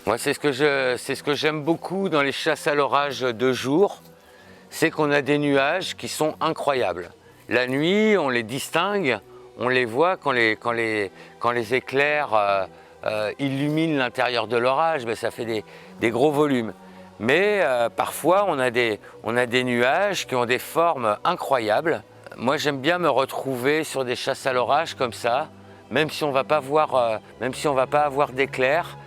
Moi, c'est ce que j'aime beaucoup dans les chasses à l'orage de jour, c'est qu'on a des nuages qui sont incroyables. La nuit, on les distingue, on les voit quand les éclairs illuminent l'intérieur de l'orage, ben, ça fait des gros volumes. Mais parfois, on a des nuages qui ont des formes incroyables. Moi, j'aime bien me retrouver sur des chasses à l'orage comme ça, même si on va pas avoir d'éclairs.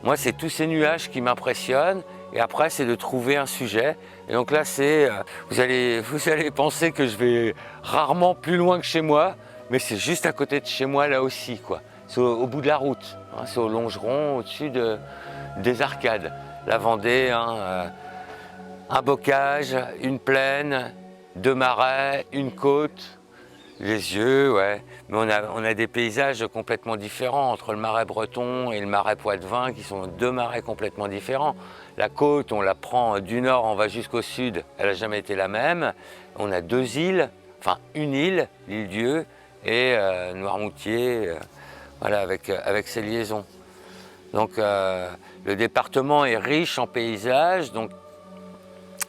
Moi, c'est tous ces nuages qui m'impressionnent. Et après, c'est de trouver un sujet. Et donc là, vous allez penser que je vais rarement plus loin que chez moi, mais c'est juste à côté de chez moi là aussi, quoi. C'est au bout de la route, hein, c'est au Longeron, au-dessus des Arcades. La Vendée, hein, un bocage, une plaine, deux marais, une côte. Les yeux, ouais. Mais on a des paysages complètement différents entre le marais breton et le marais poitevin qui sont deux marais complètement différents. La côte, on la prend du nord, on va jusqu'au sud, elle n'a jamais été la même. On a deux îles, enfin une île, l'île Dieu, et Noirmoutier, voilà, avec ses liaisons. Donc le département est riche en paysages, donc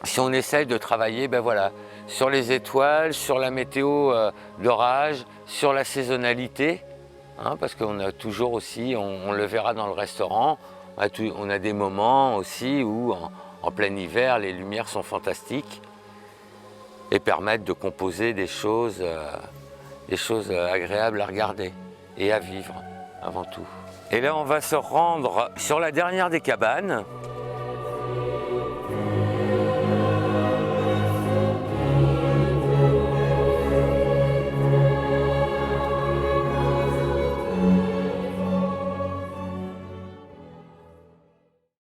si on essaye de travailler, ben voilà, sur les étoiles, sur la météo d'orage, sur la saisonnalité, hein, parce qu'on a toujours aussi, on le verra dans le restaurant, on a des moments aussi où en plein hiver, les lumières sont fantastiques et permettent de composer des choses agréables à regarder et à vivre avant tout. Et là, on va se rendre sur la dernière des cabanes.